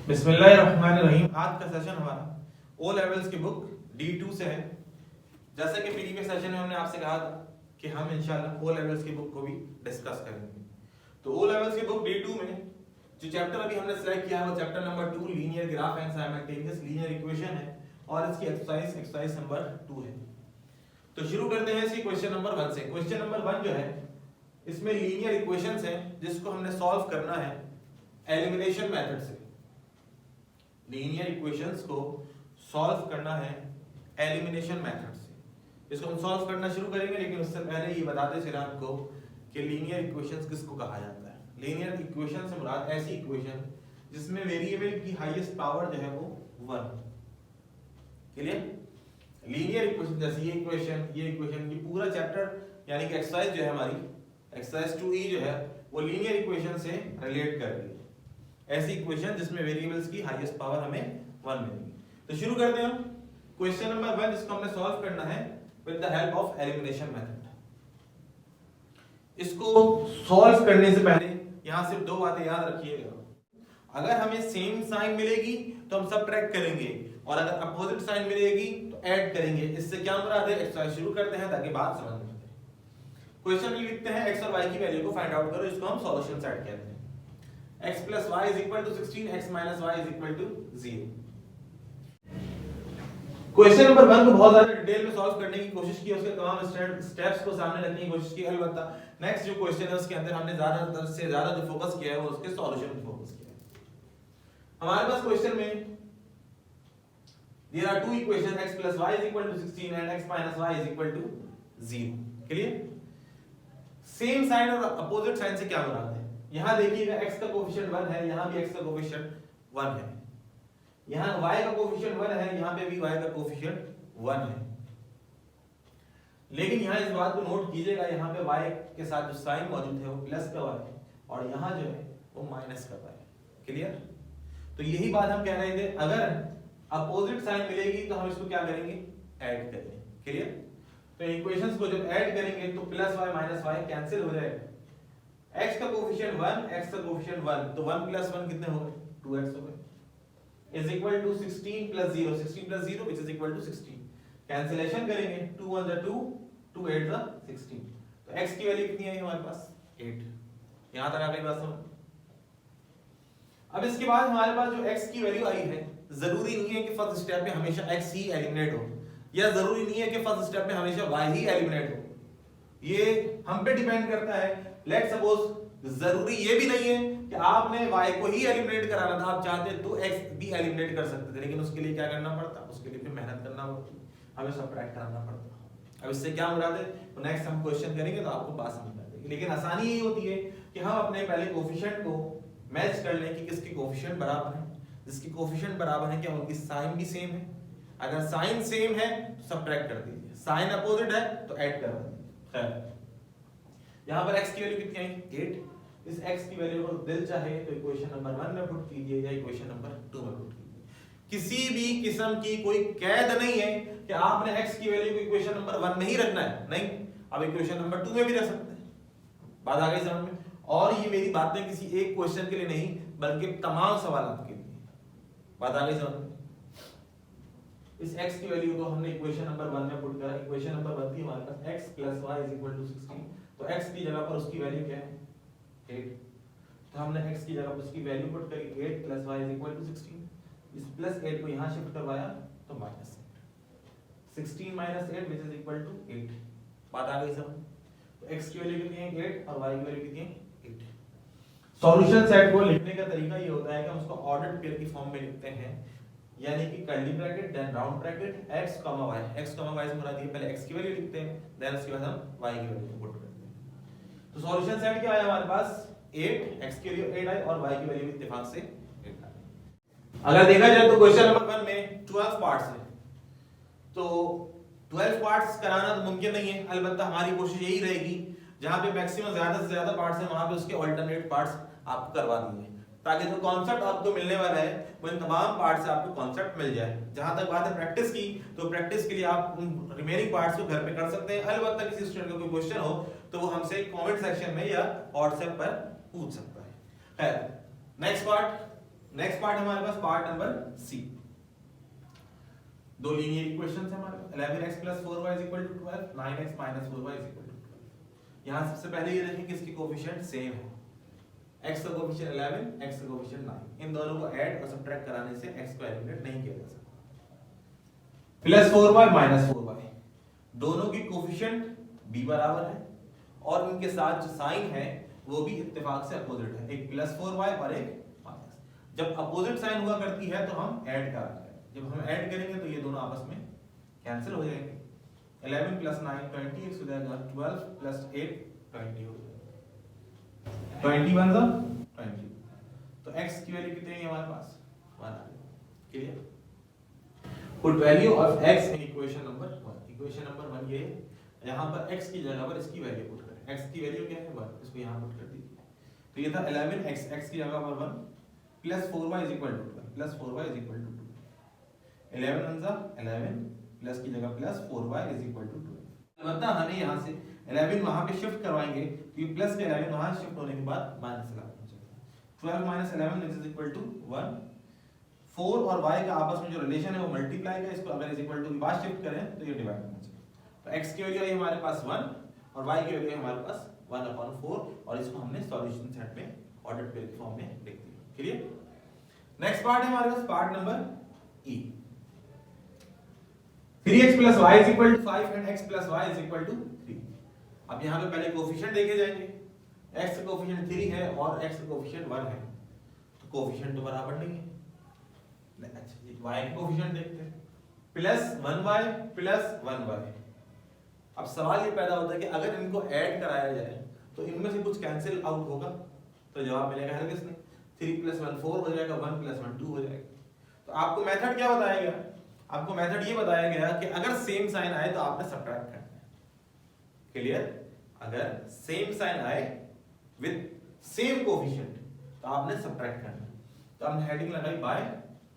बिस्मिल्लाहिर्रहमानिर्रहीम। आज का सेशन हमारा ओ लेवल्स की बुक D2 से है। जैसा कि प्रीवियस सेशन में हमने आपसे कहा था कि हम इंशाल्लाह ओ लेवल्स की बुक को भी डिस्कस करेंगे। तो ओ लेवल्स की बुक D2 में जो चैप्टर अभी हमने सिलेक्ट किया है वो chapter number 2 linear graph and simultaneous linear equation है और इसकी एक्सरसाइज नंबर 2 है। तो शुरू करते हैं इसकी क्वेश्चन नंबर 1 से। क्वेश्चन नंबर 1 जो है इसमें लीनियर इक्वेशंस हैं जिसको हमने सॉल्व करना है एलिमिनेशन मेथड से। लीनियर इक्वेशंस को सॉल्व करना है एलिमिनेशन मेथड से। इसको हम सॉल्व करना शुरू करेंगे, लेकिन उससे पहले ये बताते चले आपको कि लीनियर इक्वेशंस किसको कहा जाता है। लीनियर इक्वेशन से मुराद ऐसी इक्वेशन जिसमें वेरिएबल की हाईएस्ट पावर जो है वो 1। क्लियर? लीनियर इक्वेशन जैसे ये इक्वेशन, ये पूरा चैप्टर यानी कि एक्सरसाइज जो है हमारी एक्सरसाइज 2E जो है वो लीनियर इक्वेशन से रिलेट कर रही है। ऐसी इक्वेशन जिसमें वेरिएबल्स की हाईएस्ट पावर हमें 1 मिलेगी। तो शुरू करते हैं हम क्वेश्चन नंबर 1 जिसको हमने सॉल्व करना है with the help of elimination method. इसको सॉल्व करने से पहले यहां सिर्फ दो बातें याद रखिएगा। अगर हमें सेम साइन मिलेगी तो हम सबट्रैक्ट करेंगे और अगर अपोजिट साइन मिलेगी तो ऐड करेंगे। इससे क्या मुराद है? एक्सरसाइज शुरू करते हैं ताकि बात समझ में आए। क्वेश्चन में लिखते हैं x और y की वैल्यू को फाइंड आउट करो। इसको हम सॉल्यूशन सेट कहते हैं। x plus y is equal to 16, x minus y is equal to 0। Question number 1 को बहुत ज्यादा डिटेल में सॉल्व करने की कोशिश की, उसके तमाम स्टेप्स को सामने रखने की कोशिश की। अलबत्ता नेक्स्ट जो क्वेश्चन है उसके अंदर हमने ज्यादा से ज्यादा जो फोकस किया है वो उसके सॉल्यूशन पे फोकस किया है। हमारे पास क्वेश्चन में there are two equations x plus y is equal to 16 and x minus y is equal to 0। Clear? Same sign और अपोजिट साइन से क्या मुराद है? यहां देखिएगा x का कोएफिशिएंट 1 है, यहां भी x का कोएफिशिएंट 1 है। यहां y का कोएफिशिएंट 1 है, यहां पे भी y का कोएफिशिएंट 1 है। लेकिन यहां इस बात को नोट कीजिएगा, यहां पे y के साथ जो साइन मौजूद है वो प्लस का y है और यहां जो है वो माइनस का y है। क्लियर? तो यही बात हम कह रहे थे, अगर अपोजिट साइन मिलेगी तो हम इसको क्या करेंगे? ऐड करेंगे। क्लियर? तो इक्वेशंस को जब ऐड करेंगे तो plus y minus y cancel हो जाएगा। x का कोएफिशिएंट 1, x का कोएफिशिएंट 1, तो 1 प्लस 1 कितने हो गए? 2x हो गए। Is equal to 16 plus 0, 16 plus 0 which is equal to 16। Cancellation करेंगे, 2 1 जा 2, 2 8 जा 16। तो x की वैल्यू कितनी आई हमारे पास? 8। यहां तक आ गई बात समझ? अब इसके बाद हमारे पास जो x की वैल्यू आई है, जरूरी नहीं है कि फर्स्ट स्टेप में हमेशा x ही एलिमिनेट हो, या जरूरी नहीं है कि फर्स्ट स्टेप में हमेशा y ही एलिमिनेट हो। ये हम पे डिपेंड करता है। लेट्स सपोज जरूरी ये भी नहीं है कि आपने y को ही एलिमिनेट कराना था, आप चाहते तो x भी एलिमिनेट कर सकते थे, लेकिन उसके लिए क्या करना पड़ता? उसके लिए फिर मेहनत करना पड़ती, हमें सबट्रैक्ट करना पड़ता। अब इससे क्या मुराद है तो नेक्स्ट हम क्वेश्चन करेंगे तो आपको बात समझ में आ जाएगी। लेकिन आसानी यही होती है कि हम अपने पहले कोएफिशिएंट को मैच कर लें कि किसके कोएफिशिएंट बराबर है। जिसकी कोएफिशिएंट बराबर है क्या उनकी साइन भी सेम है? अगर साइन सेम है तो सबट्रैक्ट कर दीजिए, साइन अपोजिट है तो ऐड कर दीजिए। खैर यहां पर x की वैल्यू कितनी आई? 8। इस x की वैल्यू को दिल चाहे तो इक्वेशन नंबर 1 में पुट कीजिए या इक्वेशन नंबर 2 में पुट कीजिए। किसी भी किस्म की कोई कैद नहीं है कि आपने x की वैल्यू को इक्वेशन नंबर 1 में ही रखना है, नहीं, अब इक्वेशन नंबर 2 में भी रख सकते हैं। बात आ गई समझ में? और ये मेरी बातें किसी एक क्वेश्चन के लिए नहीं बल्कि तमाम सवालों के लिए। बात आ गई समझ में? इस x की वैल्यू को हमने इक्वेशन नंबर 1 में पुट करा। इक्वेशन नंबर 1 थी हमारे पास x plus y is equal to 16, तो x की जगह पर उसकी वैल्यू क्या है? 8। तो हमने x की जगह पर उसकी वैल्यू पुट करी, 8 plus y is equal to 16। इस प्लस 8 को यहां शिफ्ट करवाया तो minus 8, 16 minus 8 which is equal to 8। बात आ गई समझ? तो x की वैल्यू कितनी है? 8 और y की वैल्यू कितनी है? 8। सॉल्यूशन सेट को लिखने का तरीका ये होता है कि हम उसको ऑर्डर्ड पेयर की फॉर्म में लिखते हैं, यानी कि curly bracket then round bracket x, y। x, y से मुराद ये पहले x की वैल्यू लिखते हैं, देन उसके बाद हम y की वैल्यू को पुट करते हैं। तो सॉल्यूशन सेट क्या आया हमारे पास? 8, x की वैल्यू 8 आई और y की वैल्यू इत्तेफाक से 8 आई। अगर देखा जाए तो क्वेश्चन नंबर 1 में 12 पार्ट्स हैं, तो 12 पार्ट्स कराना तो मुमकिन नहीं है। अलबत्ता हमारी कोशिश यही रहेगी जहां पे मैक्सिमम ज्यादा से ज्यादा पार्ट्स हैं वहां पे उसके अल्टरनेट पार्ट्स आपको करवा देंगे, ताकि जो कॉन्सेप्ट आपको मिलने वाला है वो इन तमाम पार्ट से आपको कॉन्सेप्ट मिल जाए। जहां तक बात है प्रैक्टिस की, तो प्रैक्टिस के लिए आप उन रिमेनिंग पार्ट्स को घर पे कर सकते हैं। अलबत्ता किसी स्टूडेंट को कोई क्वेश्चन हो तो वो हमसे कमेंट सेक्शन में या व्हाट्सएप पर पूछ सकता है। खैर नेक्स्ट पार्ट नेक्स्ट पार्ट हमारे पास पार्ट नंबर सी। दो लीनियर इक्वेशंस है हमारे पास 11x + 4y = 12, 9x - 4y = 12। यहां सबसे पहले ये देखें कि इसके कोएफिशिएंट सेम है। x का कोएफिशिएंट 11, x का कोएफिशिएंट 9। इन दोनों को ऐड और सब्ट्रैक्ट कराने से x को एलिमिनेट नहीं किया जा सकता। +4y - 4y दोनों की कोएफिशिएंट b बराबर है और उनके साथ जो साइन है वो भी इत्तेफाक से अपोजिट है, एक +4y और एक माइनस। जब अपोजिट साइन हुआ करती है तो हम ऐड कराते हैं, जब हम ऐड करेंगे तो ये दोनों आपस में कैंसिल हो जाएंगे। 11 + 9 20 x हो जाएगा, 12 + 8 20 हो जाएगा, 21 20। तो x की वैल्यू कितनी है हमारे पास 1 आ गई। Clear. Put value of x in equation number 1। Equation number 1 ये है, यहां पर x की जगह पर इसकी वैल्यू पुट करें। x की वैल्यू क्या है 1, इसको यहां पुट कर दीजिए। तो ये था 11x, x की जगह पर 1 + 4y = 12 + 4y = 2। 11 × 11 प्लस की जगह +4y = 12। अलबत्ता हमें यहां से 11 वहां पे शिफ्ट करवाएंगे तो ये प्लस के 11 वहां शिफ्ट होने के बाद माइनस लगा हो जाएगा। 12 - 11 = 1। 4 और y का आपस में जो रिलेशन है वो मल्टीप्लाई का, इसको अगर इक्वल टू के बाद शिफ्ट करें तो ये डिवाइड होना चाहिए। तो x की वैल्यू है हमारे पास 1 और y की वैल्यू है हमारे पास 1/4 और इसको हमने सॉल्यूशन सेट में ऑर्डर पेयर के फॉर्म में लिख दिया। क्लियर। नेक्स्ट पार्ट है हमारे पास part number e। 3x + y = 5 and x + y = 3। अब यहां पे पहले कोएफिशिएंट देखे जाएंगे। x का कोएफिशिएंट 3 है और x का कोएफिशिएंट 1 है, तो कोएफिशिएंट तो बराबर नहीं है। अच्छा जी, y का कोएफिशिएंट देखते हैं, +1y + 1y। अब सवाल ये पैदा होता है कि अगर इनको ऐड कराया जाए तो इनमें से कुछ कैंसिल आउट होगा, तो जवाब मिलेगा हरगिज़ नहीं। 3 + 1 4 हो जाएगा, 1 + 1 2 हो जाएगा। तो आपको मेथड क्या बताया गया, आपको मेथड ये बताया गया कि अगर सेम साइन आए तो आपने सब्ट्रैक्ट करना है। क्लियर। अगर सेम साइन आए विद सेम कोएफिशिएंट तो आपने सब्ट्रैक्ट करना है। तो हमने हेडिंग लगाई बाय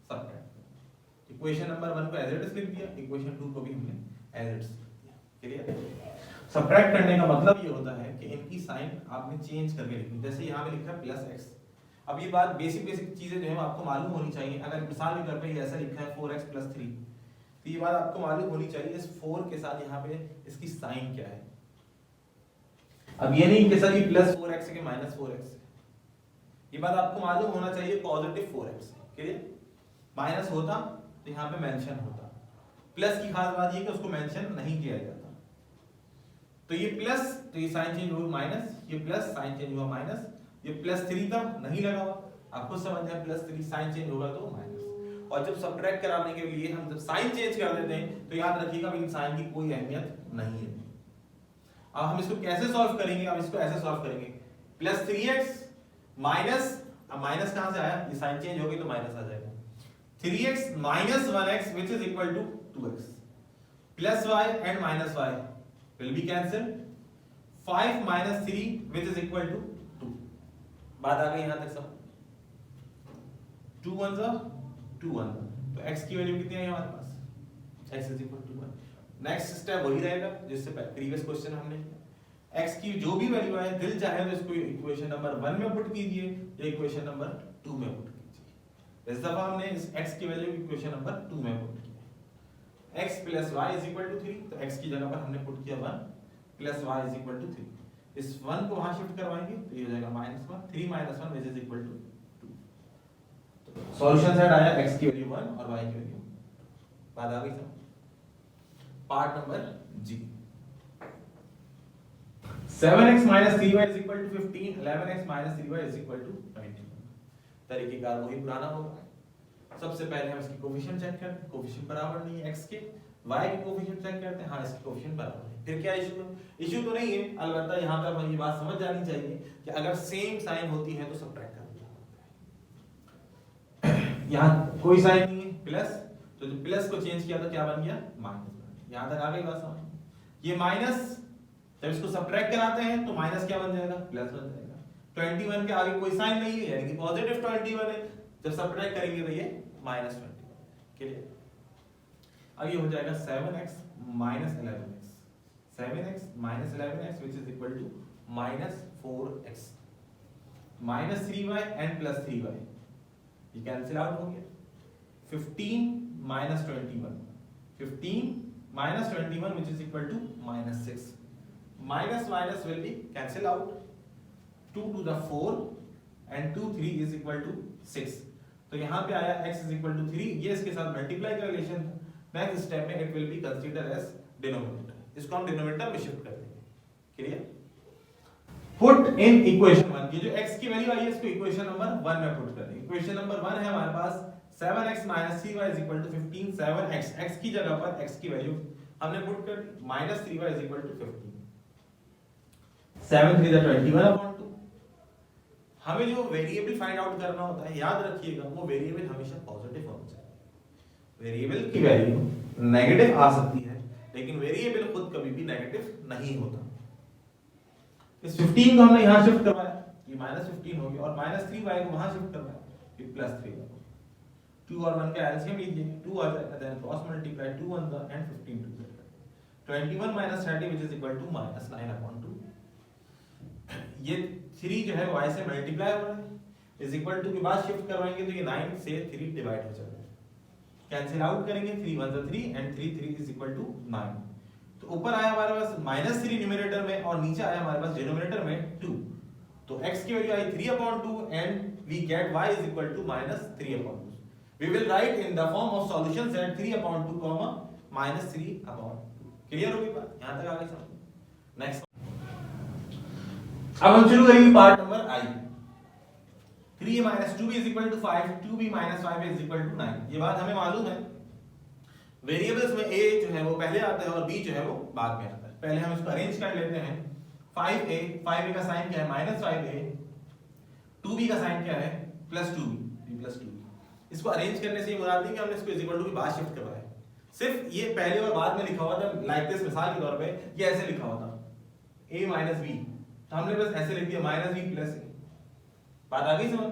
सब्ट्रैक्ट। इक्वेशन नंबर 1 को एज इट इज लिख दिया, इक्वेशन 2 को भी हमने एज इट इज लिख दिया। क्लियर। सब्ट्रैक्ट करने का मतलब ये होता है कि इनकी साइन आपने चेंज करके लिखनी। जैसे यहां पे लिखा है +x। अब ये बात बेसिक चीजें जो है आपको मालूम होनी चाहिए। अगर मिसाल के तौर पे ये ऐसा लिखा है 4x + 3, तो ये बात आपको मालूम होनी चाहिए इस 4 के साथ यहाँ पे इसकी साइन क्या है। अब ये नहीं कि सर ये +4x के -4x, ये बात आपको मालूम होना चाहिए पॉजिटिव 4x। क्लियर। माइनस होता तो यहाँ पे मेंशन होता, प्लस की खास बात ये कि उसको मेंशन नहीं किया जाता। तो ये प्लस, तो ये साइन चेंज हुआ माइनस, ये प्लस साइन चेंज हुआ माइनस, ये +3 था नहीं लगा हुआ, आपको समझ में +3 साइन चेंज होगा तो माइनस। और जब सब्ट्रैक्ट कराने के लिए हम जब साइन चेंज कर देते हैं तो याद रखिएगा इन साइन की कोई अहमियत नहीं है। अब हम इसको कैसे सॉल्व करेंगे, अब इसको ऐसे सॉल्व करेंगे, +3x माइनस, अब माइनस कहां से आया, ये साइन चेंज हो गई तो माइनस आ जाएगा। 3x - 1x which is equal to 2x plus y and minus y will be cancelled। 5 - 3 which is equal to 2। बात आ गई यहां तक सब। 2 1 2 1, तो x की वैल्यू कितनी है हमारे पास, x is equal to 1। Next step वही रहेगा जिससे प्रीवियस क्वेश्चन हमने किया। x की जो भी वैल्यू आए दिल चाहे तो इसको इक्वेशन नंबर 1 में पुट कीजिए या इक्वेशन नंबर 2 में पुट कीजिए। इस दफा हमने इस x की वैल्यू इक्वेशन नंबर 2 में पुट किया। x + y = 3, तो x की जगह पर हमने पुट किया 1 + y = 3। इस 1 को वहां शिफ्ट करवाएंगे तो ये हो जाएगा -1, 3 - 1 which is equal to 2। तो सॉल्यूशन सेट आया x की वैल्यू 1 और y की वैल्यू। बात आ गई सब। पार्ट नंबर जी। 7x - 3y = 15, 11x - 3y = 19। तरीकेकार वही पुराना होगा। सबसे पहले हम इसकी कोएफिशिएंट चेक करते हैं, कोएफिशिएंट बराबर नहीं है x के, y के कोएफिशिएंट चेक करते हैं, हां इसके कोएफिशिएंट बराबर है। फिर क्या इशू है, इशू तो नहीं है, अलबत्ता यहां पर हमें ये बात समझ जानी चाहिए कि अगर सेम साइन होती है तो सब्ट्रैक्ट कर दिया होता है। यहां कोई साइन नहीं है प्लस, तो जो प्लस को चेंज किया तो क्या बन गया माइनस। यहां तक आ गई बात समझ। ये माइनस जब इसको सब्ट्रैक्ट कराते हैं तो माइनस क्या बन जाएगा, प्लस बन जाएगा। 21 के आगे कोई साइन नहीं है यानी कि पॉजिटिव 21 है, जब सब्ट्रैक्ट करेंगे तो ये -21। क्लियर। अब ये हो जाएगा 7x - 11x, 7x - 11x which is equal to -4x, -3y and +3y ये कैंसिल आउट हो गया। 15 minus 21, 15 minus 21 which is equal to minus 6. Minus minus will be cancel out. 2 to the 4 and 2 3 is equal to 6. तो यहाँ पे आया x is equal to 3, ये इसके साथ मल्टीप्लाई का रिलेशन था। नेक्स्ट स्टेप में it will be consider as denominator, इसको हम डिनोमिनेटर में शिफ्ट कर देंगे। क्लियर? पुट इन इक्वेशन 1, ये जो x की वैल्यू आई है इसको इक्वेशन नंबर 1 में पुट कर देंगे। इक्वेशन नंबर 1 है हमारे पास 7x minus 3y is equal to 15, 7x, x की जगह पर x की वैल्यू हमने पुट कर दी, minus 3y is equal to 15, 7 3 is 21/2। हमें जो वेरिएबल फाइंड आउट करना होता है, याद रखिएगा वो वेरिएबल हमेशा पॉजिटिव होना चाहिए। वेरिएबल की वैल्यू नेगेटिव आ सकती है, लेकिन वेरिएबल खुद कभी भी नेगेटिव नहीं होता। इस 15 को हमने यहाँ शिफ्ट करवाया, ये -15 हो गया, और -3y को वहां शिफ्ट करवाया, ये +3y। 2 और 1 का एलसीएम लीजिए, 2 आ जाएगा, then cross multiply 2 1 the and 15 2 the 21 minus 30 which is equal to -9/2। ये 3 जो है y से मल्टीप्लाई हो रहा है, इज इक्वल टू के बाद शिफ्ट करवाएंगे तो ये 9 से 3 डिवाइड हो जाएगा, कैंसिल आउट करेंगे, 3 1 the 3 and 3 3 is equal to 9। तो ऊपर आया हमारे पास -3 न्यूमरेटर में और नीचे आया हमारे पास डिनोमिनेटर में 2। तो x की वैल्यू आई 3/2 and we get y is equal to -3/2। We will write in the form of solutions that 3/2 comma -3/2। Clear होगी बात? यहां तक आगे समझो। नेक्स्ट, अब हम शुरू करेंगे part number i। 3a minus 2b is equal to 5, 2b minus 5 is equal to 9। ये बात हमें मालूम है, वेरिएबल्स में a जो है वो पहले आता है और b जो है वो बाद में आता है। पहले हम इसको अरेंज कर लेते हैं। 5a का साइन क्या है -5a, 2b का साइन क्या है +2b, b+2b। इसको अरेंज करने से ये मुराद नहीं कि हमने इसको इज इक्वल टू के बाद शिफ्ट करवाया, सिर्फ ये पहले और बाद में लिखा हुआ था। लाइक दिस, मिसाल के तौर पे ये ऐसे लिखा हुआ था a minus b, तो हमने बस ऐसे लिख दिया -b + a। बात आ गई समझ?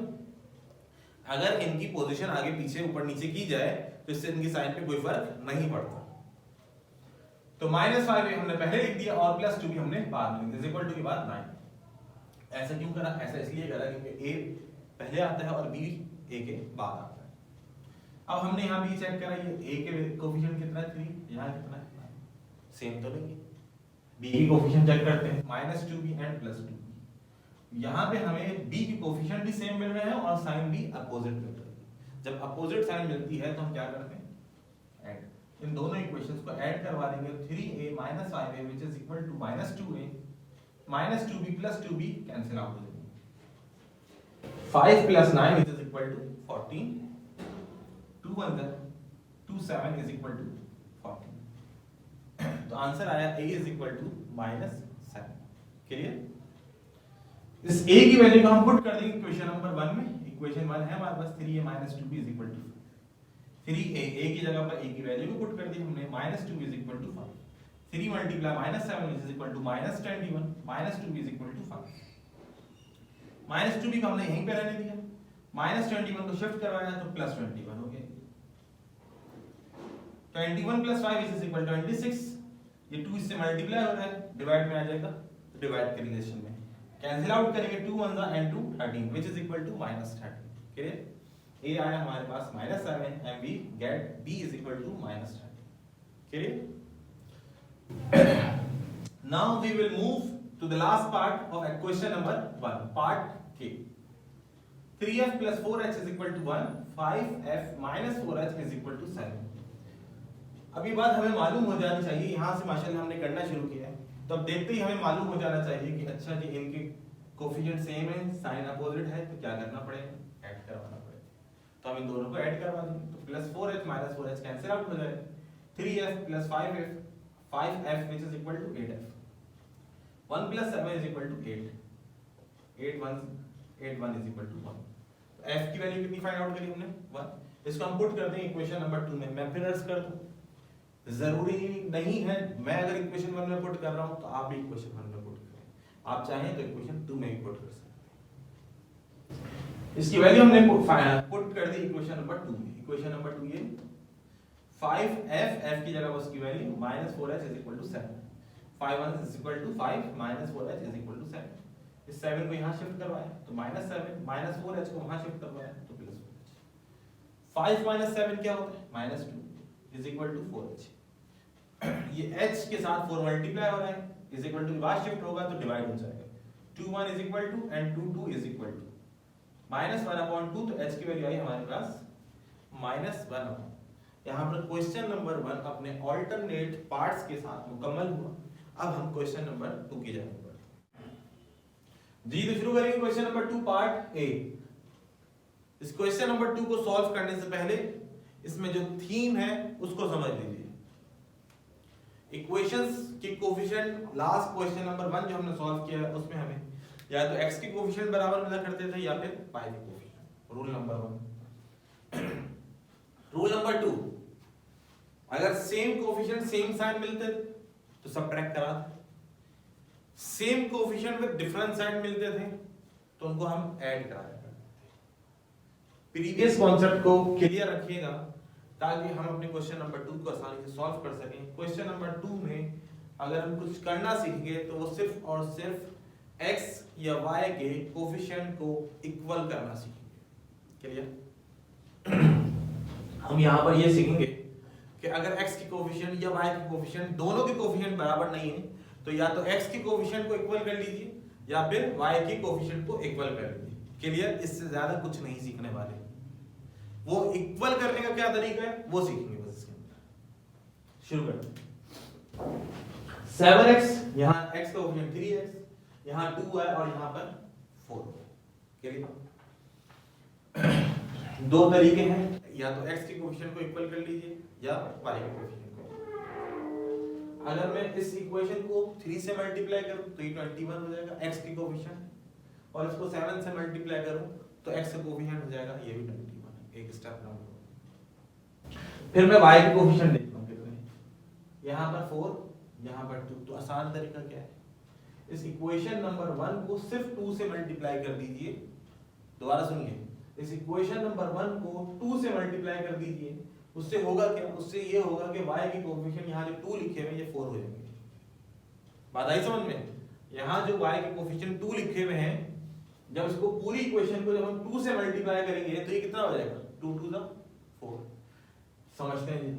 अगर इनकी पोजीशन आगे पीछे ऊपर नीचे की जाए तो इससे इनकी साइन पे कोई फर्क नहीं पड़ता। तो -5a हमने पहले लिख दिया और +2b हमने बाद में लिख दिया, इज इक्वल टू के बाद 9। ऐसा क्यों करा? ऐसा इसलिए करा क्योंकि a पहले आता है और b a के बाद आता है। अब हमने यहाँ भी चेक करा, ये a के कोफिशिएंट कितना है 3, यहाँ कितना है, सेम तो नहीं है। b की कोफिशिएंट चेक करते हैं, -2b एंड +2b। यहाँ पे हमें b की कोफिशिएंट भी सेम मिल रहे हैं और साइन भी अपोजिट मिल रही है। जब अपोजिट साइन मिलती है तो हम क्या करते हैं, ऐड। इन दोनों इक्वेशंस को ऐड करवा देंगे। 3a minus 5a which is equal to -2a -2b plus 2b cancel out हो जाएंगे। 5 plus 9 which is equal to 14, 2 1 2 7 is equal to 14। तो आंसर आया a is equal to -7। Clear? इस a की वैल्यू को हम पुट कर देंगे इक्वेशन नंबर 1 में। इक्वेशन 1 है हमारे पास 3a minus 2b is equal to 3a, a की जगह पर a की वैल्यू को पुट कर दी हमने, -2 is equal to 5, 3 multiply -7 is equal to -21, -2 is equal to 5। -2b को हमने यहीं पे रहने दिया, -21 को शिफ्ट करवाया तो +21 हो गया। 21 + 5 is equal to 26। ये 2 इससे मल्टीप्लाई हो रहा है, डिवाइड में आ जाएगा, तो डिवाइड के रिलेशन में कैंसिल आउट करेंगे, 2 1 and 2 13 which is equal to -13। Clear? a आया हमारे पास -7 and we get b is equal to -13। Clear? Now we will move to the last part of equation number 1, part k। 3f + 4h is equal to 1, 5f - 4h is equal to 7। अभी बात हमें मालूम हो जानी चाहिए, यहाँ से माशाल्लाह हमने करना शुरू किया है, तो अब देखते ही हमें मालूम हो जाना चाहिए कि अच्छा जी इनके कोफिशिएंट सेम है, साइन अपोजिट है, तो क्या करना पड़ेगा, ऐड करवाना पड़ेगा। तो हम इन दोनों को ऐड करवा देंगे, तो +4h - 4h कैंसिल आउट हो जाएगा। 3f + 5f 5f which is equal to 8f। 1 + 7 is equal to 8, 8 1 is equal to 1। तो f की वैल्यू कितनी फाइंड आउट करी हमने 1। इसको हम पुट कर देंगे इक्वेशन नंबर 2 में। मैं फिर अर्ज कर दूं, जरूरी नहीं है मैं अगर इक्वेशन 1 में पुट कर रहा हूं तो आप भी इक्वेशन 1 में पुट करें, आप चाहें तो इक्वेशन 2 में भी पुट कर सकते हैं। इसकी वैल्यू हमने पुट कर दी इक्वेशन नंबर 2 में। इक्वेशन नंबर 2 ये 5f, f की जगह उसकी value -4h is equal to 7, 5 1 is equal to 5 -4h is equal to 7। इस 7 को यहाँ शिफ्ट करवाया तो -7, -4h को वहाँ शिफ्ट करवाया तो +4h। 5 माइनस 7 क्या होता है -2 इज इक्वल टू 4h। ये h के साथ 4 मल्टीप्लाई हो रहा है is equal to reverse shift होगा तो डिवाइड हो जाएगा 2 1 is equal to and 2 2 is equal to -1/2 तो h की वैल्यू आई हमारे पास -1। यहाँ पर क्वेश्चन नंबर 1 अपने ऑल्टरनेट पार्ट्स के साथ मुकम्मल हुआ। अब हम क्वेश्चन नंबर 2 की जाएंगे जी। तो शुरू करेंगे क्वेश्चन नंबर 2 पार्ट ए। इस क्वेश्चन नंबर 2 को सॉल्व करने से पहले इसमें जो थीम है उसको समझ लीजिए। इक्वेशंस के कोफिशिएंट लास्ट क्वेश्चन नंबर 1 जो हमने सॉल्व किया है उसमें हमें या तो x के कोफिशिएंट बराबर मिला करते थे या फिर y के coefficient. Rule number 1। Rule number 2, अगर सेम कोफिशिएंट सेम साइन मिलते तो सबट्रैक्ट करा, same coefficient with different sign मिलते थे तो उनको हम ऐड कराया करते थे। प्रीवियस कॉन्सेप्ट को क्लियर रखिएगा ताकि हम अपने क्वेश्चन नंबर 2 को आसानी से सॉल्व कर सकें। क्वेश्चन नंबर 2 में अगर हम कुछ करना सीखेंगे तो वो सिर्फ और सिर्फ x या y के कोफिशिएंट को इक्वल करना सीखेंगे। क्लियर? हम यहाँ पर ये सीखेंगे कि अगर x की कोफिशिएंट या y की कोफिशिएंट दोनों के कोफिशिएंट बराबर नहीं है तो या तो x की कोफिशिएंट को इक्वल कर लीजिए या फिर y की कोफिशिएंट को इक्वल कर लीजिए। क्लियर? इससे ज्यादा कुछ नहीं सीखने वाले। वो इक्वल करने का क्या तरीका है वो सीखेंगे बस इसके अंदर। शुरू करते हैं। 7x, यहाँ x का कोफिशिएंट 3x, यहाँ 2 है और यहाँ पर 4। क्लियर? दो तरीके हैं, या तो x के कोफिशिएंट को इक्वल कर लीजिए या y के कोफिशिएंट को। अगर मैं इस इक्वेशन को 3 से मल्टीप्लाई करूं तो ये 21 हो जाएगा x की कोफिशिएंट, और इसको 7 से मल्टीप्लाई करूं तो x का कोफिशिएंट हो जाएगा ये भी 21। एक स्टेप डाउन। फिर मैं y के कोफिशिएंट देखता हूं कितने, यहां पर 4, यहां पर 2। तो आसान तरीका क्या है, इस इक्वेशन नंबर 1 को सिर्फ 2 से मल्टीप्लाई कर दीजिए। दोबारा सुनिए, इस इक्वेशन नंबर 1 को 2 से मल्टीप्लाई कर दीजिए। उससे होगा क्या, उससे ये होगा कि y के कोफिशिएंट यहां जो 2 लिखे हुए ये 4 हो जाएंगे। बात आई समझ में? यहां जो y के कोफिशिएंट 2 लिखे हुए हैं, जब इसको पूरी इक्वेशन को जब हम 2 से मल्टीप्लाई करेंगे तो ये कितना हो जाएगा 2 to the 4। समझते हैं जी?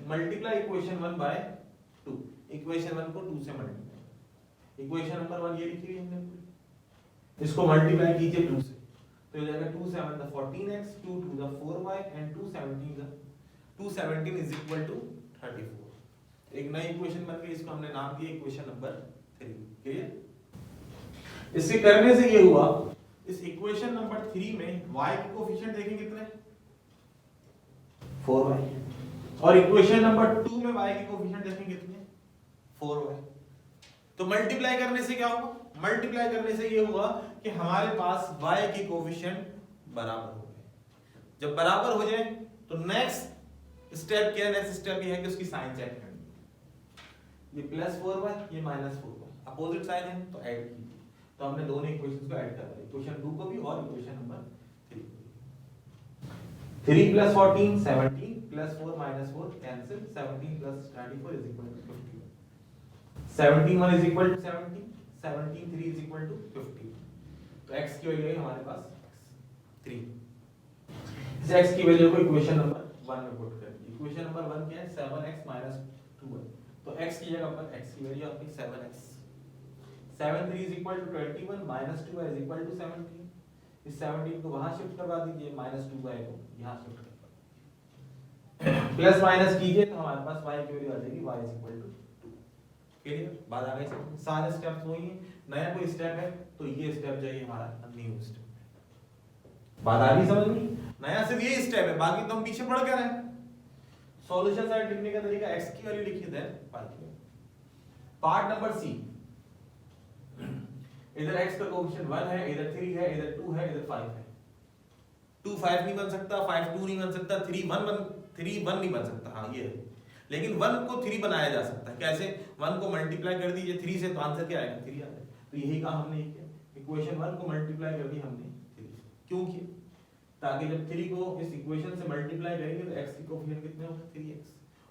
Multiply equation 1 by 2। इक्वेशन 1 को 2 से मल्टीप्लाई, इक्वेशन नंबर 1 ये लिखी हुई हमने पूरी, इसको मल्टीप्लाई कीजिए 2 से तो हो जाएगा 2 7 the 14x, 2 to the 4y and 2 17 is equal to 34। एक नई इक्वेशन बन गई, इसको हमने नाम दिया इक्वेशन नंबर 3। क्लियर? इससे करने से ये हुआ, इस इक्वेशन नंबर 3 में y के कोफिशिएंट देखें कितने 4y, और इक्वेशन नंबर 2 में y के कोफिशिएंट देखें कितने 4y। तो मल्टीप्लाई करने से क्या होगा, मल्टीप्लाई करने से ये हुआ कि हमारे पास y की कोफिशिएंट बराबर हो गए। जब बराबर हो जाए तो नेक्स्ट स्टेप क्या है, नेक्स्ट स्टेप ये है कि उसकी साइन चेक करनी। ये +4y ये -4y अपोजिट साइन है तो ऐड कीजिए। तो हमने दोनों इक्वेशंस को ऐड कर दिया, इक्वेशन 2 को भी और इक्वेशन नंबर 3 को। 3 + 14 17 + 4 -4 cancel, 17 + 24 is equal to 50। 17 1 is equal to 70, 17 3 is equal to 50। तो x की वैल्यू है हमारे पास 3। इस x की वैल्यू को इक्वेशन नंबर 1 में पुट कर दीजिए। इक्वेशन नंबर 1 क्या है 7x - 2y, तो x की जगह पर x की वैल्यू आपकी 7x। 7 3 is equal to 21 -2y is equal to 17। इस 17 को वहां शिफ्ट करवा दीजिए, -2y को यहां शिफ्ट करवा दीजिए, प्लस माइनस कीजिए तो हमारे पास y की वैल्यू आ जाएगी y is equal to 2। Clear? बात आ गई समझ? सारे स्टेप्स वही हैं, नया कोई स्टेप है तो ये स्टेप जाइए हमारा न्यू स्टेप। बात आ गई समझ में? नया सिर्फ ये स्टेप है, बाकी तो हम पीछे पढ़ के रहे हैं। सॉल्यूशन साइड लिखने का तरीका x की वैल्यू लिखिए देन y की वैल्यू। पार्ट नंबर सी, इधर x का कोएफिशिएंट 1 है, इधर 3 है, इधर 2 है, इधर 5 है। 2 5 नहीं बन सकता, 5 2 नहीं बन सकता, 3 1 नहीं बन सकता। हाँ ये है, लेकिन 1 को 3 बनाया जा सकता है। कैसे? 1 को मल्टीप्लाई कर दीजिए 3 से तो आंसर क्या आएगा 3 आ जाएगा। तो यही काम हमने किया, इक्वेशन 1 को मल्टीप्लाई कर दिया हमने 3 से। क्यों किया? ताकि जब 3 को इस इक्वेशन से मल्टीप्लाई करेंगे तो x की कोएफिशिएंट कितने होंगे 3x,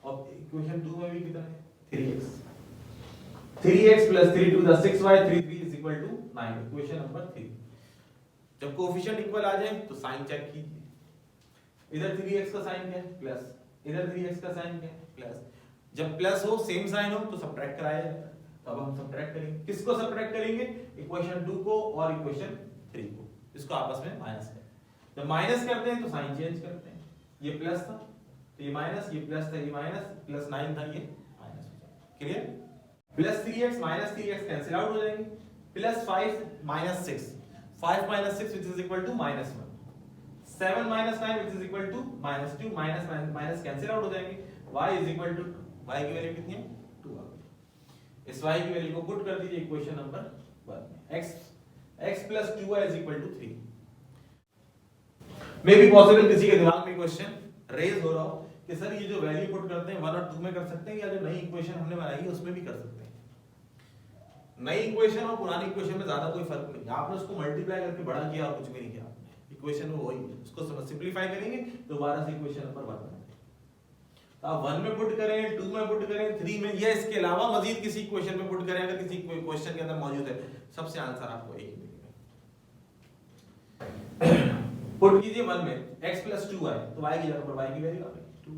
और इक्वेशन 2 में भी कितना है 3x। 3x + 3 to the 6y 3 3 is equal to 9। Equation number 3। जब कोएफिशिएंट इक्वल आ जाए तो साइन चेक कीजिए। इधर 3x का साइन क्या है प्लस, इधर 3x का साइन क्या है प्लस। जब प्लस हो सेम साइन हो तो सब्ट्रैक्ट कराया जाता है। तो अब हम सब्ट्रैक्ट करेंगे, किसको सब्ट्रैक्ट करेंगे, इक्वेशन 2 को और इक्वेशन 3 को, इसको आपस में माइनस करें। जब माइनस करते हैं तो साइन चेंज करते हैं, ये प्लस था तो ये माइनस, ये प्लस था ये माइनस, प्लस 9 था ये माइनस हो जाएगा। Clear, plus 3x minus 3x cancel out हो जाएंगे, plus 5 minus 6, 5 minus 6 which is equal to minus 1, 7 minus 9 which is equal to minus 2, minus minus cancel out हो जाएंगे, y is equal to, y की value कितनी है 2 आ गई। इस y की वैल्यू को पुट कर दीजिए इक्वेशन नंबर 1 में, x plus 2y is equal to 3। May be possible किसी के दिमाग में क्वेश्चन रेज हो रहा हो कि सर ये जो वैल्यू पुट करते हैं 1 और 2 में कर सकते हैं या जो नई इक्वेशन हमने बनाई है उसमें भी कर सकते हैं। नई इक्वेशन और पुरानी इक्वेशन में ज्यादा कोई फर्क नहीं है, आपने उसको मल्टीप्लाई करके बड़ा किया और कुछ भी नहीं किया आपने, इक्वेशन में वही है, उसको सिंपलीफाई करेंगे दोबारा से इक्वेशन नंबर 1 बनेगा। तो आप 1 में पुट करें, 2 में पुट करें, 3 में, या इसके अलावा मजीद किसी इक्वेशन में पुट करें, अगर किसी क्वेश्चन के अंदर मौजूद है, सबसे आंसर आपको एक ही मिलेगा। पुट कीजिए 1 में x plus 2y, तो y की जगह पर y की वैल्यू आ गई 2,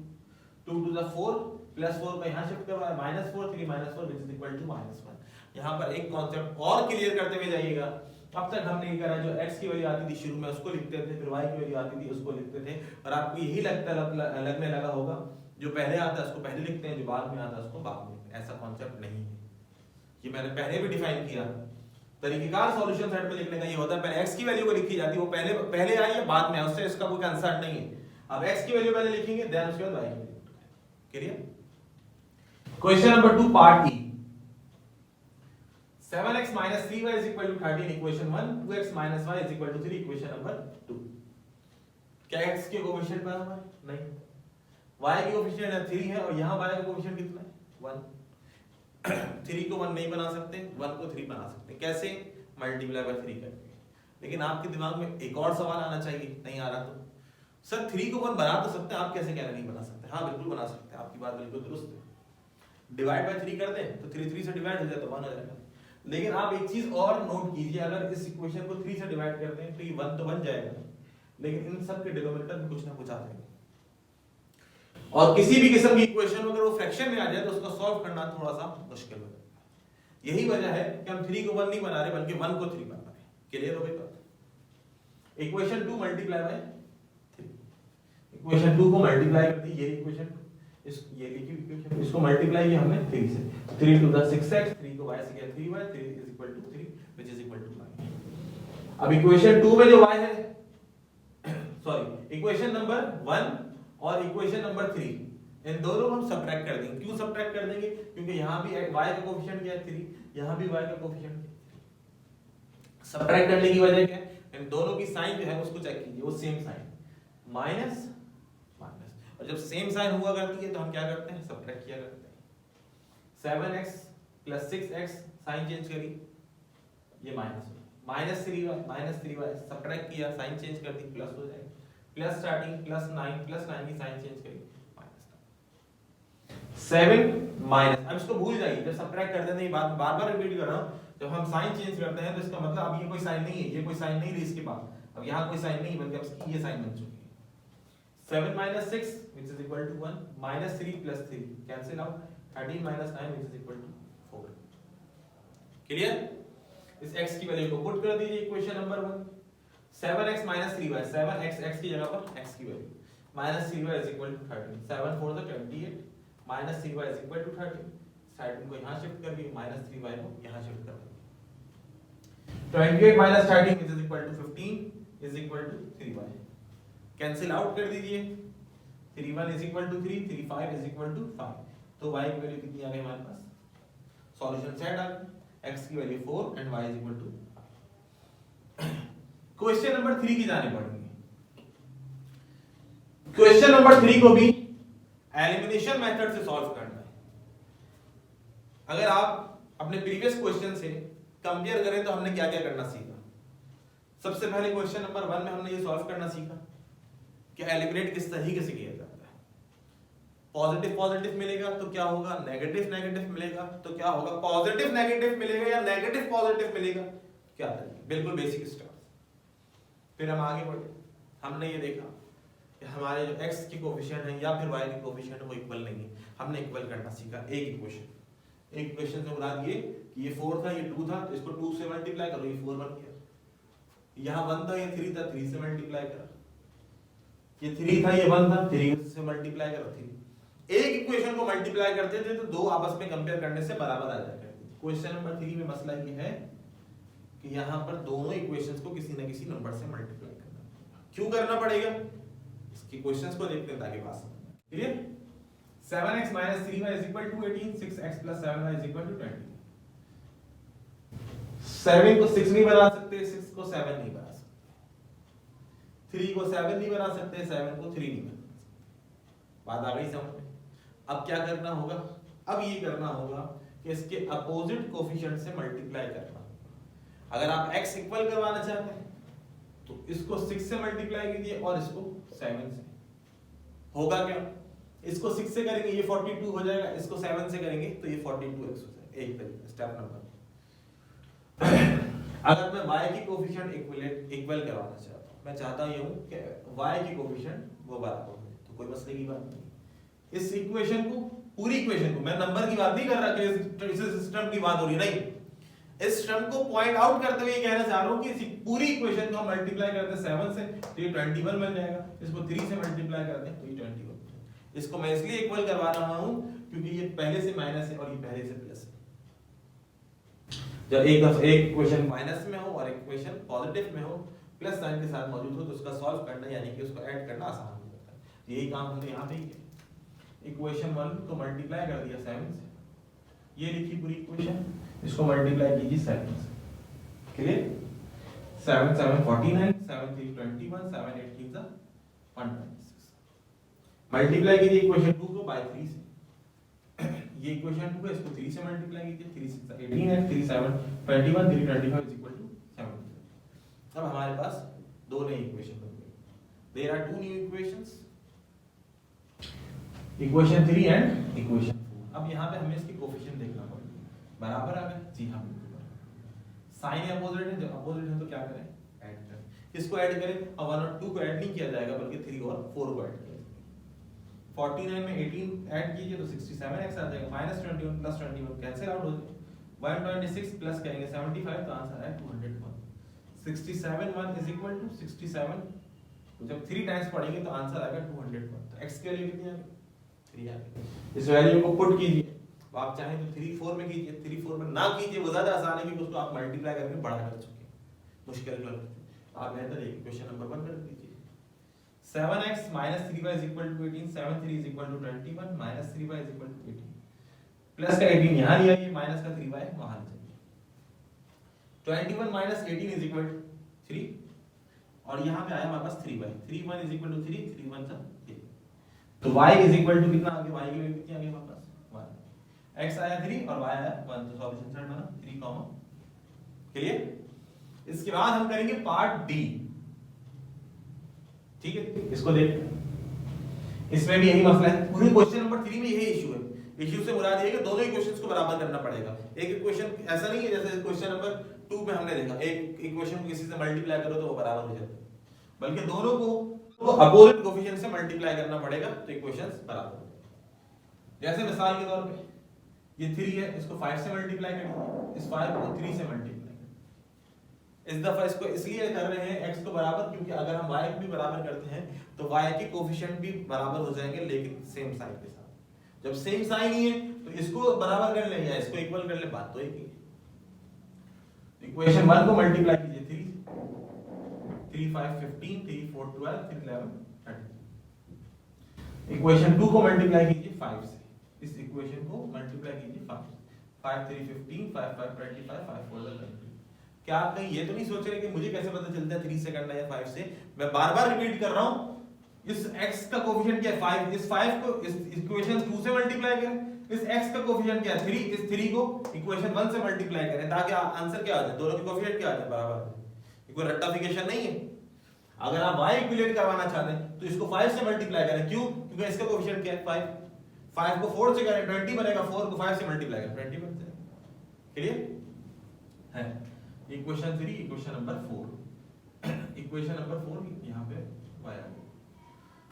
2 to the 4 प्लस 4 को यहां शिफ्ट करवाया -4, 3 -4 which is equal to -1। यहां पर एक कांसेप्ट और क्लियर करते हुए जाइएगा। अब तक हमने ये करा, जो x की वैल्यू आती थी शुरू में उसको लिखते थे, फिर y की वैल्यू आती थी उसको लिखते थे, और आपको यही लगने लगा होगा जो पहले आता है उसको पहले लिखते हैं, जो बाद में आता है उसको बाद में लिखते हैं। ऐसा कांसेप्ट नहीं है, ये मैंने पहले भी डिफाइन किया। तरीकेकार सॉल्यूशन सेट में लिखने का ये होता है, पहले x की वैल्यू को लिखी जाती है, वो पहले आई है बाद में, उससे इसका कोई कंसर्न नहीं है। अब x की वैल्यू पहले लिखेंगे, देन उसके बाद y की value. Clear? Question number 2 part E, 7x minus 3y is equal to 13 equation 1, 2x minus y is equal to 3 equation number 2। क्या x के कोएफिशिएंट बना हुआ है? नहीं। y के कोएफिशिएंट 3 है और यहां y का कोएफिशिएंट कितना है 1। 3 को 1 नहीं बना सकते, 1 को 3 बना सकते। कैसे? मल्टीप्लाई बाय 3 करके। लेकिन आपके दिमाग में एक और सवाल आना चाहिए, नहीं आ रहा तो सर 3 को 1 बना तो सकते हैं, आप कैसे कह रहे नहीं बना सकते? हाँ बिल्कुल बना सकते हैं, आपकी बात बिल्कुल दुरुस्त है। डिवाइड बाय 3 कर दें तो 3 से डिवाइड हो जाए तो 1 हो जाएगा। लेकिन आप एक चीज और नोट कीजिए, अगर इस इक्वेशन को 3 से डिवाइड करते हैं तो ये 1 तो बन जाएगा, लेकिन इन सब के डिनोमिनेटर में कुछ ना कुछ आ जाएगा। और किसी भी किस्म की इक्वेशन अगर वो फ्रैक्शन में आ जाए तो उसको सॉल्व करना थोड़ा सा मुश्किल हो जाता है। यही वजह है कि हम 3 को 1 नहीं बना रहे बल्कि 1 को 3 बना रहे हैं। क्लियर हो गई बात? इक्वेशन 2 मल्टीप्लाई बाय 3, इक्वेशन 2 को मल्टीप्लाई कर दी, ये इक्वेशन ये लिखी इक्वेशन, इसको मल्टीप्लाई किया हमने 3 से, 3 to the 6x, 3 को y से किया 3y, 3 is equal to 3 which is equal to 9। अब इक्वेशन 2 में जो y है, सॉरी इक्वेशन नंबर 1 और इक्वेशन नंबर 3, इन दोनों को हम सब्ट्रैक्ट कर देंगे। क्यों सब्ट्रैक्ट कर देंगे? क्योंकि यहां भी y का कोएफिशिएंट क्या है 3, यहां भी y का कोएफिशिएंट 3। सब्ट्रैक्ट करने की वजह क्या है? इन दोनों की साइन जो है उसको चेक कीजिए, वो सेम साइन, माइनस माइनस, और जब सेम साइन हुआ करती है तो हम क्या करते हैं? सब्ट्रैक्ट किया करते हैं। 7x plus 6x sign change करी, ये माइनस हो, -3y सब्ट्रैक्ट किया, साइन चेंज कर दी, प्लस हो जाएगा। प्लस स्टार्टिंग +9 की साइन चेंज करी, -7 माइनस। अब इसको भूल जाइए, जब सब्ट्रैक्ट करते हैं, बात बार-बार रिपीट कर रहा हूं, जब हम साइन चेंज करते हैं तो इसका मतलब अब ये कोई साइन नहीं है, ये कोई साइन नहीं रही इसके बाद, अब यहां कोई साइन नहीं बल्कि अब इसकी ये साइन बन चुकी है। 7 minus 6 which is equal to 1, minus 3 plus 3 cancel out, 13 minus 9 which is equal to 4। Clear? इस x की वैल्यू को पुट कर दीजिए equation number 1, 7x minus 3y, 7x x की जगह पर x की value, minus 3y is equal to 13, 7 4 the 28, minus 3y is equal to 13, side को यहां शिफ्ट कर दिए, minus 3y को यहां शिफ्ट कर दिए, 28 minus 13 which is equal to 15 is equal to 3y। Cancel out कर दीजिए, 3 1 is equal to 3, 3 5 is equal to 5, तो y की वैल्यू कितनी आ गई हमारे पास? सॉल्यूशन सेट आ गया, x की value 4 and y is equal to 5। Question number 3 की जाने पड़ेंगे। क्वेश्चन नंबर 3 को भी एलिमिनेशन मेथड से सॉल्व करना है। अगर आप अपने प्रीवियस क्वेश्चन से कंपेयर करें तो हमने क्या क्या करना सीखा। सबसे पहले क्वेश्चन नंबर 1 में हमने ये सॉल्व करना सीखा कि एलिमिनेट किस तरीके से किया जाता है। पॉजिटिव पॉजिटिव मिलेगा तो क्या होगा, नेगेटिव नेगेटिव मिलेगा तो क्या होगा, पॉजिटिव नेगेटिव मिलेगा या नेगेटिव पॉजिटिव मिलेगा, क्या तरीका, बिल्कुल बेसिक स्टेप्स। फिर हम आगे बढ़े, हमने ये देखा कि हमारे जो x के कोफिशिएंट हैं या फिर y के कोफिशिएंट है वो इक्वल नहीं है। हमने इक्वल करना सीखा। एक इक्वेशन से मुराद ये कि ये 4 था ये 2 था तो इसको 2 से मल्टीप्लाई करो, ये 4 बन गया। यहाँ 1 था ये 3 था, 3 से मल्टीप्लाई करो, ये 3 था ये 1 था, 3 से मल्टीप्लाई करो 3। एक इक्वेशन को मल्टीप्लाई करते थे तो दो आपस में कंपेयर करने से बराबर आ जाया करती थी। क्वेश्चन नंबर 3 में मसला ये है कि यहाँ पर दोनों इक्वेशंस को किसी न किसी नंबर से मल्टीप्लाई करना पड़ेगा। क्यों करना पड़ेगा, इसके क्वेश्चंस को देखते हैं ताकि बात समझ। Clear? 7x 3y 18, 6x 7y 20। 7 को 6 नहीं बना सकते, 6 को 7 नहीं बना सकते, 3 को 7 नहीं बना सकते, 7 को 3 नहीं बना सकते। बात आ गई समझ में? अब क्या करना होगा, अब ये करना होगा कि इसके अपोजिट कोफिशिएंट से मल्टीप्लाई करना। अगर आप x इक्वल करवाना चाहते हैं तो इसको 6 से मल्टीप्लाई कीजिए और इसको 7 से। होगा क्या, इसको 6 से करेंगे ये 42 हो जाएगा, इसको 7 से करेंगे तो ये 42x हो जाएगा। एक तरीका स्टेप नंबर। अगर मैं y की कोफिशिएंट इक्वल करवाना चाहता हूं, मैं चाहता हूं कि y की कोफिशिएंट वो बराबर हो, तो कोई मसले की बात नहीं। इस इक्वेशन को, पूरी इक्वेशन को, मैं नंबर की बात नहीं कर रहा कि इस सिस्टम की बात हो रही नहीं, इस सिस्टम को पॉइंट आउट करते हुए कहना चाह रहा हूं कि इस पूरी इक्वेशन को हम मल्टीप्लाई करते हैं 7 से तो ये 21 बन जाएगा, इसको 3 से मल्टीप्लाई करते हैं तो ये 21। इसको मैं इसलिए इक्वल करवा रहा हूं क्योंकि ये पहले से माइनस है और ये पहले से प्लस है। जब एक इक्वेशन माइनस में हो और एक इक्वेशन पॉजिटिव में हो, प्लस साइन के साथ मौजूद हो, तो उसका सॉल्व करना यानी कि उसको ऐड करना आसान हो जाता है। यही काम हमने यहाँ पे ही किया। इक्वेशन 1 को मल्टीप्लाई कर दिया 7 से, ये लिखी पूरी इक्वेशन, इसको मल्टीप्लाई कीजिए 7 से। क्लियर? 7 7 49, 7 3 21, 7 8 3 126। मल्टीप्लाई कीजिए इक्वेशन 2 को बाय 3 से। ये इक्वेशन 2 है, इसको 3 से मल्टीप्लाई कीजिए, 3 6 18 है, 3 7 21, 3 25 इज इक्वल टू 7। अब हमारे पास दो नई इक्वेशन बन गई। There are two new equations, equation 3 and equation 4। अब यहाँ पे हमें इसकी कोफिशिएंट देखना पड़ेगा। बराबर आ गए? जी हाँ बिल्कुल। साइन अपोजिट है, जब अपोजिट है तो क्या करें, ऐड करें। किसको ऐड करें? अब 1 और 2 को ऐड नहीं किया जाएगा बल्कि 3 और 4 को ऐड किया जाएगा। 49 में 18 ऐड कीजिए तो 67x आ जाएगा, -21 प्लस 21 कैंसिल आउट हो जाएगा। 126 प्लस करेंगे 75 तो आंसर है 201। 67 1 इज इक्वल टू 67, तो जब 3 टाइम्स पढ़ेंगे तो आंसर आएगा 201। तो x की वैल्यू कितनी आ गई? 3 आ गई। इस वैल्यू को पुट कीजिए, तो आप चाहें तो 3 4 में कीजिए, 3 4 में ना कीजिए, वो ज्यादा आसान है क्योंकि उसको आप मल्टीप्लाई करके बड़ा कर चुके हैं, मुश्किल कर चुके। आप बेहतर एक क्वेश्चन नंबर 1 कर दीजिए। 7x - 3y = 18, 7 3 = 21, - 3y = 18। प्लस का 18 यहां लिया, ये माइनस का 3y वहां ले जाइए। 21 - 18 = 3 और यहां पे आया हमारे पास 3y, 3 1 = 3, 3 1 = 8। तो y = कितना आ गया, y की वैल्यू कितनी आ गई हमारे पास 1। x आया 3 और y आया 1, तो सॉल्यूशन सेट बना 3, क्लियर? इसके बाद हम करेंगे पार्ट डी। ठीक है, इसको देखते हैं। इसमें भी यही मसला है, पूरे क्वेश्चन नंबर 3 में यही इशू है। इशू से मुराद ये है कि दोनों इक्वेशंस को बराबर करना पड़ेगा। एक इक्वेशन ऐसा नहीं है जैसे क्वेश्चन नंबर 2 में हमने देखा, एक इक्वेशन को किसी से मल्टीप्लाई करो तो वो बराबर हो जाता है, बल्कि दोनों को तो अपोजिट कोफिशिएंट से मल्टीप्लाई करना पड़ेगा तो इक्वेशंस बराबर हो जाएंगे। जैसे मिसाल के तौर पे ये 3 है, इसको 5 से मल्टीप्लाई करेंगे, इस 5 को 3 से मल्टीप्लाई करेंगे। इस दफा इसको इसलिए कर रहे हैं x को बराबर, क्योंकि अगर हम y को भी बराबर करते हैं तो y के कोफिशिएंट भी बराबर हो जाएंगे, लेकिन सेम साइन के साथ। जब सेम साइन ही है तो इसको बराबर कर ले या इसको इक्वल कर ले, बात तो एक ही है। इक्वेशन 1 को मल्टीप्लाई कीजिए 3 5 15, 3 4 12, 3 11 13। इक्वेशन 2 को मल्टीप्लाई कीजिए 5 से, इस इक्वेशन को मल्टीप्लाई कीजिए 5 5 3 15, 5 5 25, 5 4 30। क्या आप कहीं ये तो नहीं सोच रहे कि मुझे कैसे पता चलता है 3 से करना या 5 से? मैं बार-बार रिपीट कर रहा हूं, इस x का कोफिशिएंट क्या है 5, इस 5 को इस इक्वेशन 2 से मल्टीप्लाई करें, इस x का कोफिशिएंट क्या है 3, इस 3 को इक्वेशन 1 से मल्टीप्लाई करें ताकि आंसर क्या आ जाए, दोनों के कोफिशिएंट क्या आ जाए, बराबर आ जाए। ये कोई रट्टाफिकेशन नहीं है। अगर आप y इक्विवेलेंट करवाना चाहते हैं तो इसको 5 से मल्टीप्लाई करें, क्यों? क्योंकि इसका कोफिशिएंट क्या है 5। 5 को 4 से करें 20 बनेगा, 4 को 5 से मल्टीप्लाई करें 20 बन जाएगा। क्लियर है? Equation 3, equation number 4, equation number 4 यहां पे y आ गया।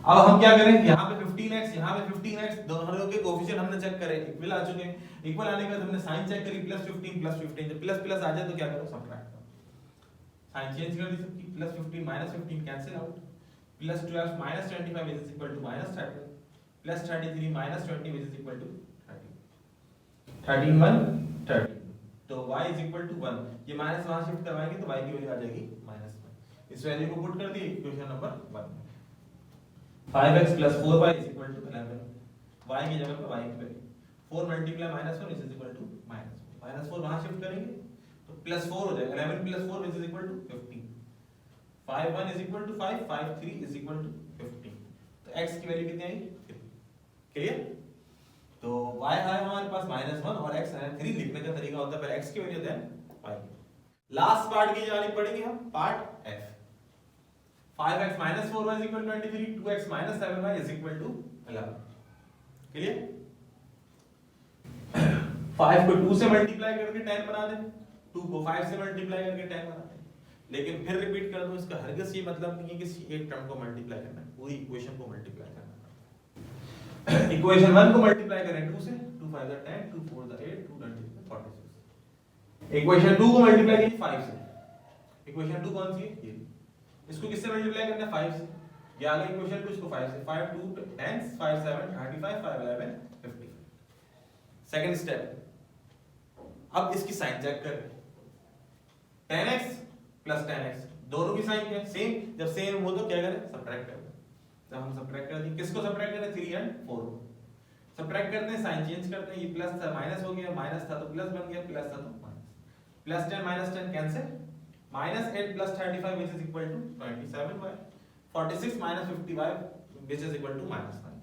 अब हम क्या करें, यहाँ पे 15x यहाँ पे 15x दोनों के कोएफिशिएंट हमने चेक करे, इक्वल आ चुके हैं। इक्वल आने के बाद हमने साइन चेक करी, +15 जब प्लस प्लस आ जाए तो क्या करो, सबट्रैक्ट करो। साइन चेंज कर दी सबकी, +15 -15 cancel out, +12 -25 is equal to -13, +33 -20 is equal to 13, 13 1 13, तो y इज इक्वल टू 1। ये माइनस वहां शिफ्ट करवाएंगे तो y की वैल्यू आ जाएगी -1। इस वैल्यू को पुट कर दी इक्वेशन नंबर 1 में। 5x + 4y = 11, y की जगह पे y की वैल्यू 4 × -1 = -1, -4 वहां शिफ्ट करेंगे तो +4 हो जाएगा, 11 + 4 = 15, 5 1 = 5, 5 3 = 15, तो x की वैल्यू कितनी आई, 3। क्लियर? तो y है हमारे पास -1 और x है 3। लिखने का तरीका होता है पहले x की value then y। Last part की जानी पड़ेगी हम, part f। 5x - 4y = 23, 2x - 7y = 11। Clear? 5 को 2 से मल्टीप्लाई करके 10 बना दें, 2 को 5 से मल्टीप्लाई करके 10 बना दें। लेकिन फिर रिपीट कर दूं, इसका हरगिज़ ये मतलब नहीं है कि एक टर्म को मल्टीप्लाई करना है, पूरी इक्वेशन को मल्टीप्लाई करना है। इक्वेशन 1 को मल्टीप्लाई करें 2 से, 2 5 10, 2 4 8, 2 20 46। इक्वेशन 2 को मल्टीप्लाई कीजिए 5 से। इक्वेशन 2 कौन सी है, ये। इसको किससे मल्टीप्लाई करना है, 5 से। ये आ गई इक्वेशन 2, इसको 5 से, 5 2 10, 5 7 35, 5 11 55। सेकंड स्टेप, अब इसकी साइन चेक करें। 10x + 10x दोनों की साइन क्या सेम, जब सेम हो तो क्या करें, सबट्रैक्ट करें। जब हम सबट्रैक्ट कर दें, किसको सबट्रैक्ट करें, 3 और 4 सबट्रैक्ट करते हैं, साइन चेंज करते हैं। ये प्लस था माइनस हो गया, माइनस था तो प्लस बन गया, प्लस था तो minus. +10 - 10 cancel, -8 + 35 which is equal to 27y, 46 - 55 which is equal to -9।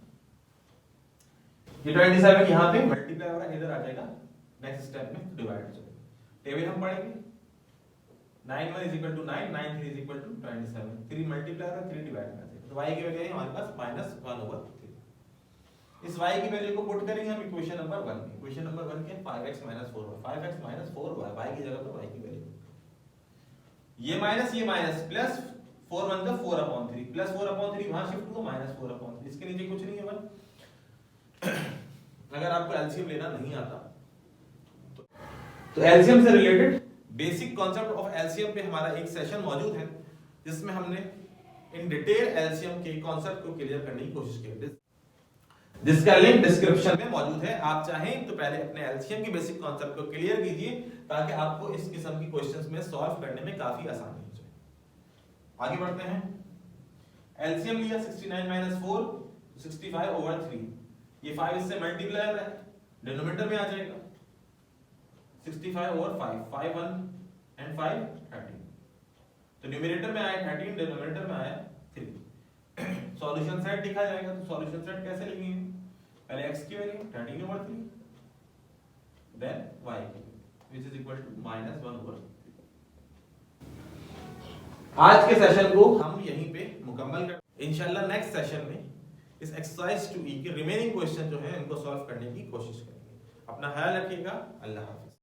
ये 27 यहाँ पे मल्टीप्लाई हो रहा है, इधर आ जाएगा नेक्स्ट स्टेप में डिवाइड हो जाएगा। टेबल हम पढ़ेंगे, 9 1 = 9, 9 3 = 27, 3 मल्टीप्लाई हो रहा है, 3 डिवाइड में आ जाएगा। तो y की वैल्यू है हमारे पास -1/3। इस y की वैल्यू को पुट करेंगे हम इक्वेशन नंबर 1 में। इक्वेशन नंबर 1 क्या है, 5x - 4y, 5x - 4y, y की जगह पर y की वैल्यू, ये माइनस प्लस 4 1 = 4/3, +4/3 वहां शिफ्ट हुआ, -4/3, इसके नीचे कुछ नहीं है भाई। अगर आपको एलसीएम लेना नहीं आता तो एलसीएम से related basic concept of LCM पे हमारा एक सेशन मौजूद है, जिसमें हमने इन डिटेल एलसीएम के कॉन्सेप्ट को क्लियर करने की कोशिश की है, जिसका लिंक डिस्क्रिप्शन में मौजूद है। आप चाहें तो पहले अपने एलसीएम के बेसिक कॉन्सेप्ट को क्लियर कीजिए, ताकि आपको इस किस्म की क्वेश्चंस में सॉल्व करने में काफी आसानी हो जाए। आगे बढ़ते हैं। एलसीएम लिया 69 - 4 65/3, ये 5 इससे मल्टीप्लाई हो रहा है, डिनोमिनेटर में आ जाएगा 65/5, 5 1 and 5 13, तो न्यूमरेटर में आया 13, डिनोमिनेटर में आया 3। सॉल्यूशन सेट लिखा जाएगा, तो सॉल्यूशन सेट कैसे लिखेंगे, पहले x की वैल्यू 13/3 देन y की which is equal to -1/3। आज के सेशन को हम यहीं पे मुकम्मल कर, इंशाल्लाह नेक्स्ट सेशन में इस एक्सरसाइज 2E के रिमेनिंग क्वेश्चन जो है इनको सॉल्व करने की कोशिश करेंगे। अपना ख्याल रखिएगा, अल्लाह हाफिज।